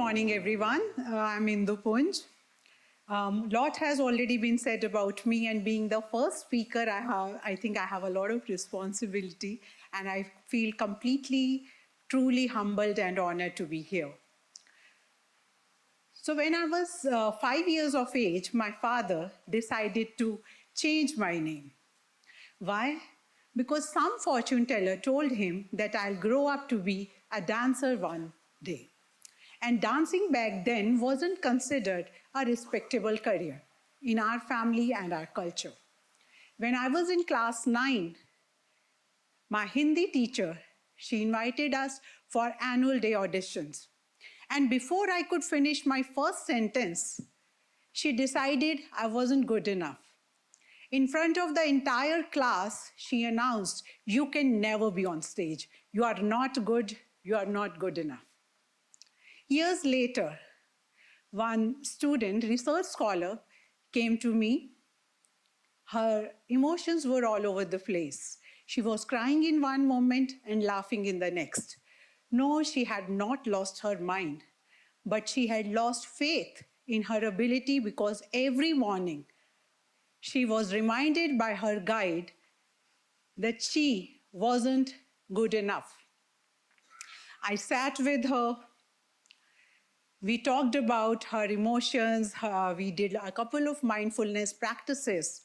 morning, everyone. I'm Indu Punj. Lot has already been said about me, and being the first speaker, I think I have a lot of responsibility, and I feel completely, truly humbled and honored to be here. So when I was 5 years of age, my father decided to change my name. Why? Because some fortune teller told him that I'll grow up to be a dancer one day. And dancing back then wasn't considered a respectable career in our family and our culture. When I was in class 9, my Hindi teacher, she invited us for annual day auditions. And before I could finish my first sentence, she decided I wasn't good enough. In front of the entire class, she announced, "You can never be on stage. You are not good. You are not good enough." Years later, one student, research scholar, came to me. Her emotions were all over the place. She was crying in one moment and laughing in the next. No, she had not lost her mind, but she had lost faith in her ability because every morning she was reminded by her guide that she wasn't good enough. I sat with her. We talked about her emotions. We did a couple of mindfulness practices.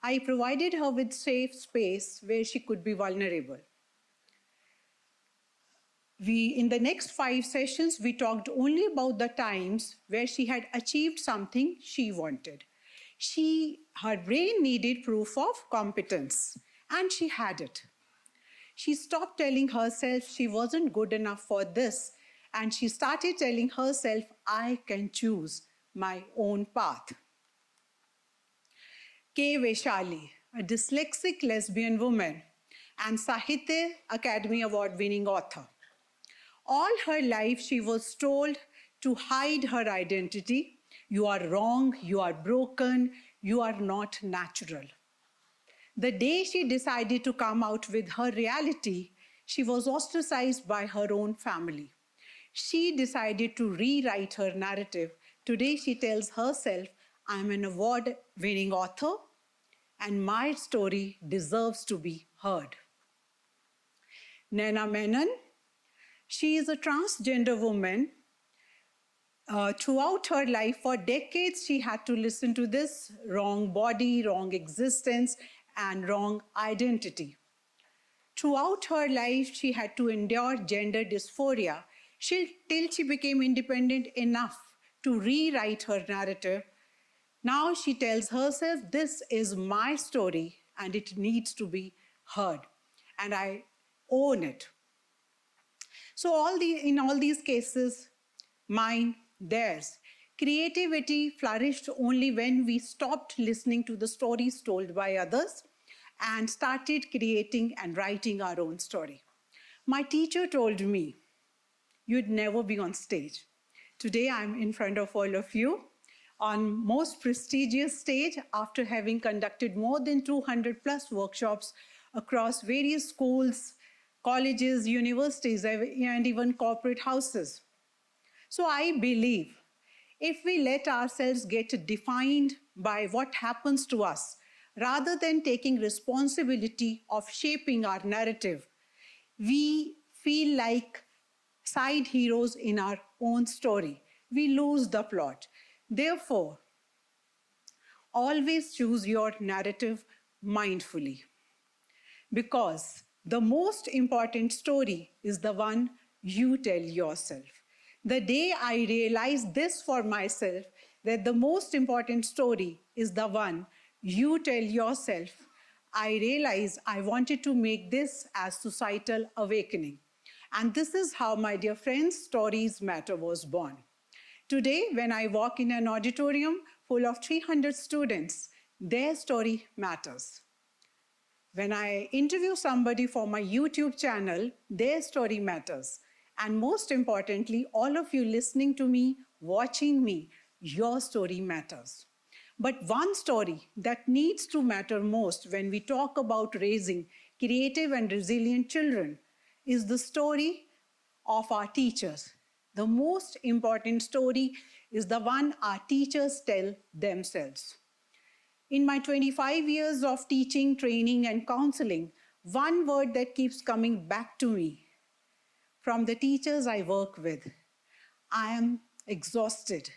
I provided her with safe space where she could be vulnerable. In the next 5 sessions, we talked only about the times where she had achieved something she wanted. Her brain needed proof of competence, and she had it. She stopped telling herself she wasn't good enough for this, and she started telling herself, I can choose my own path. K. Vaishali, a dyslexic lesbian woman and Sahitya Academy Award-winning author. All her life, she was told to hide her identity. You are wrong, you are broken, you are not natural. The day she decided to come out with her reality, she was ostracized by her own family. She decided to rewrite her narrative. Today, she tells herself, I'm an award-winning author, and my story deserves to be heard. Naina Menon, she is a transgender woman. Throughout her life, for decades, she had to listen to this wrong body, wrong existence, and wrong identity. Throughout her life, she had to endure gender dysphoria till she became independent enough to rewrite her narrative. Now she tells herself, this is my story and it needs to be heard, and I own it. So in all these cases, mine, theirs, creativity flourished only when we stopped listening to the stories told by others and started creating and writing our own story. My teacher told me, you'd never be on stage. Today, I'm in front of all of you on most prestigious stage after having conducted more than 200 plus workshops across various schools, colleges, universities, and even corporate houses. So I believe if we let ourselves get defined by what happens to us, rather than taking responsibility of shaping our narrative, we feel like side heroes in our own story. We lose the plot. Therefore, always choose your narrative mindfully, because the most important story is the one you tell yourself. The day I realized this for myself, that the most important story is the one you tell yourself, I realized I wanted to make this as societal awakening. And this is how, my dear friends, Stories Matter was born. Today, when I walk in an auditorium full of 300 students, their story matters. When I interview somebody for my YouTube channel, their story matters. And most importantly, all of you listening to me, watching me, your story matters. But one story that needs to matter most when we talk about raising creative and resilient children is the story of our teachers. The most important story is the one our teachers tell themselves. In my 25 years of teaching, training, and counseling, one word that keeps coming back to me from the teachers I work with: I am exhausted.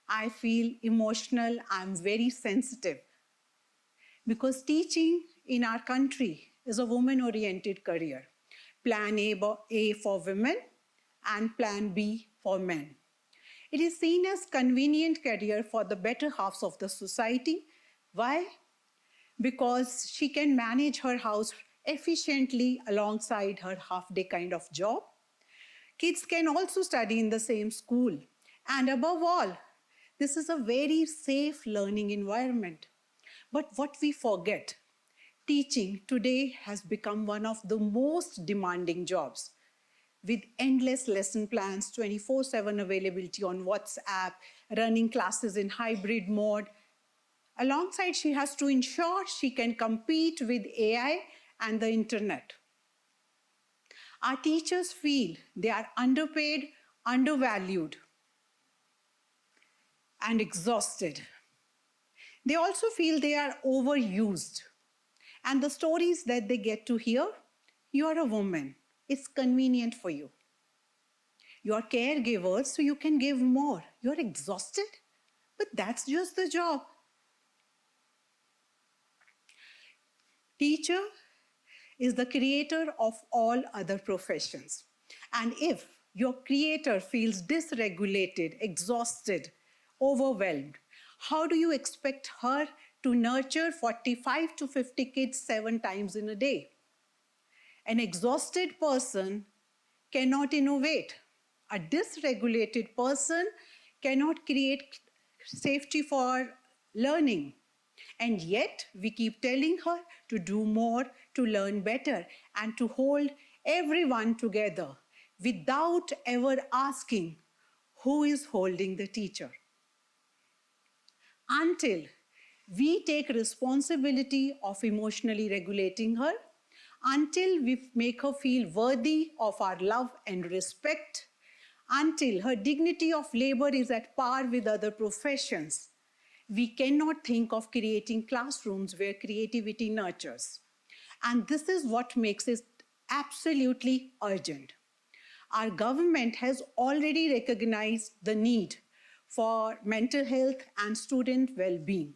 I feel emotional. I'm very sensitive. Because teaching in our country is a woman-oriented career. Plan A for women and Plan B for men. It is seen as convenient career for the better halves of the society. Why? Because she can manage her house efficiently alongside her half-day kind of job. Kids can also study in the same school. And above all, this is a very safe learning environment. But what we forget, teaching today has become one of the most demanding jobs, with endless lesson plans, 24/7 availability on WhatsApp, running classes in hybrid mode. Alongside, she has to ensure she can compete with AI and the internet. Our teachers feel they are underpaid, undervalued, and exhausted. They also feel they are overused. And the stories that they get to hear: you are a woman, it's convenient for you. You're caregivers, so you can give more. You're exhausted, but that's just the job. Teacher is the creator of all other professions. And if your creator feels dysregulated, exhausted, overwhelmed, how do you expect her to nurture 45 to 50 kids 7 times in a day? An exhausted person cannot innovate. A dysregulated person cannot create safety for learning. And yet, we keep telling her to do more, to learn better, and to hold everyone together without ever asking who is holding the teacher. Until we take responsibility of emotionally regulating her, until we make her feel worthy of our love and respect, until her dignity of labor is at par with other professions, we cannot think of creating classrooms where creativity nurtures. And this is what makes it absolutely urgent. Our government has already recognized the need for mental health and student well-being.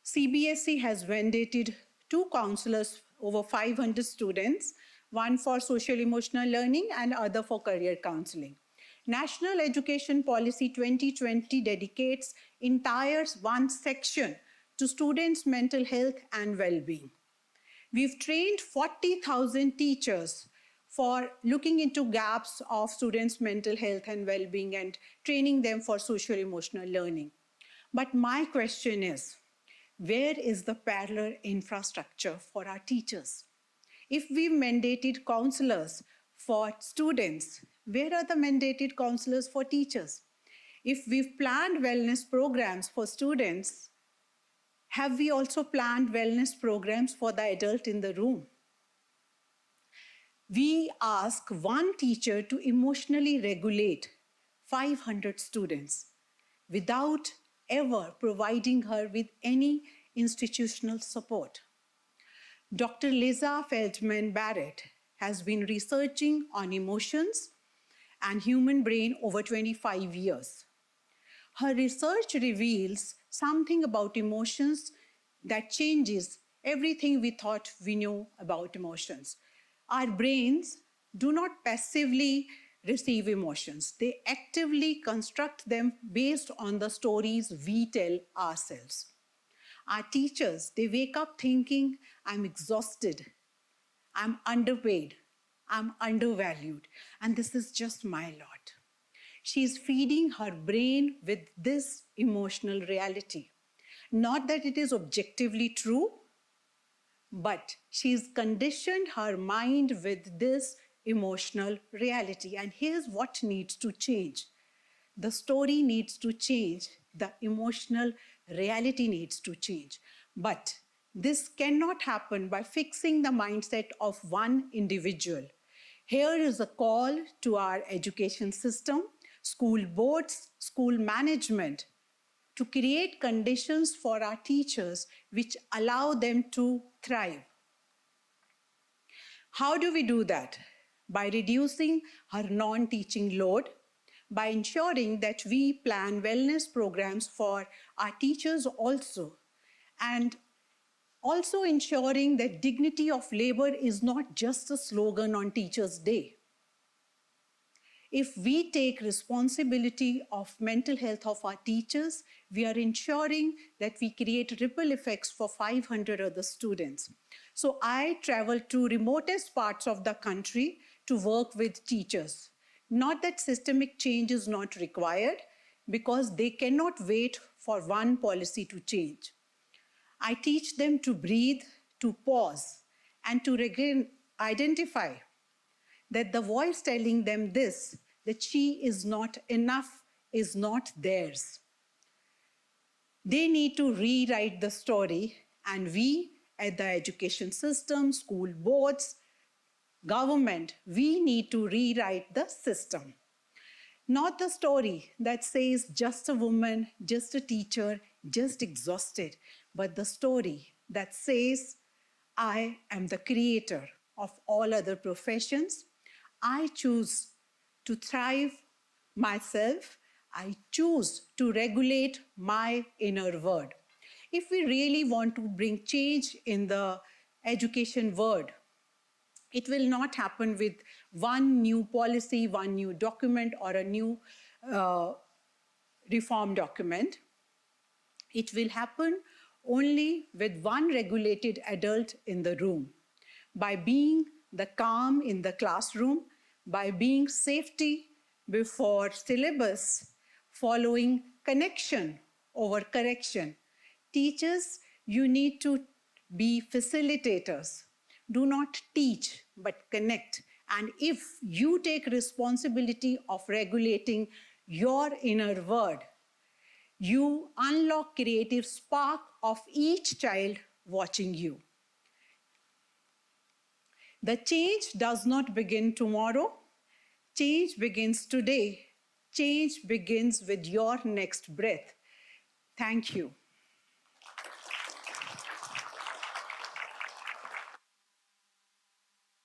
CBSE has mandated 2 counselors over 500 students, one for social emotional learning and other for career counseling. National Education Policy 2020 dedicates entire one section to students' mental health and well-being. We've trained 40,000 teachers for looking into gaps of students' mental health and well-being and training them for social emotional learning. But my question is, where is the parallel infrastructure for our teachers? If we've mandated counselors for students, where are the mandated counselors for teachers? If we've planned wellness programs for students, have we also planned wellness programs for the adult in the room? We ask one teacher to emotionally regulate 500 students without ever providing her with any institutional support. Dr. Liza Feldman Barrett has been researching on emotions and human brain over 25 years. Her research reveals something about emotions that changes everything we thought we knew about emotions. Our brains do not passively receive emotions. They actively construct them based on the stories we tell ourselves. Our teachers, they wake up thinking, I'm exhausted, I'm underpaid, I'm undervalued, and this is just my lot. She's feeding her brain with this emotional reality. Not that it is objectively true, but she's conditioned her mind with this emotional reality. And here's what needs to change. The story needs to change. The emotional reality needs to change. But this cannot happen by fixing the mindset of one individual. Here is a call to our education system, school boards, school management, to create conditions for our teachers which allow them to thrive. How do we do that? By reducing our non-teaching load, by ensuring that we plan wellness programs for our teachers also, and also ensuring that dignity of labor is not just a slogan on Teachers' Day. If we take responsibility of mental health of our teachers, we are ensuring that we create ripple effects for 500 other students. So I travel to remotest parts of the country to work with teachers. Not that systemic change is not required, because they cannot wait for one policy to change. I teach them to breathe, to pause, and to again identify that the voice telling them this, that she is not enough, is not theirs. They need to rewrite the story, and we at the education system, school boards, government, we need to rewrite the system. Not the story that says just a woman, just a teacher, just exhausted, but the story that says, I am the creator of all other professions. I choose to thrive myself. I choose to regulate my inner world. If we really want to bring change in the education world, it will not happen with one new policy, one new document, or a new reform document. It will happen only with one regulated adult in the room, by being the calm in the classroom, by being safety before syllabus, following connection over correction. Teachers, you need to be facilitators. Do not teach, but connect. And if you take responsibility of regulating your inner world, you unlock creative spark of each child watching you. The change does not begin tomorrow. Change begins today. Change begins with your next breath. Thank you.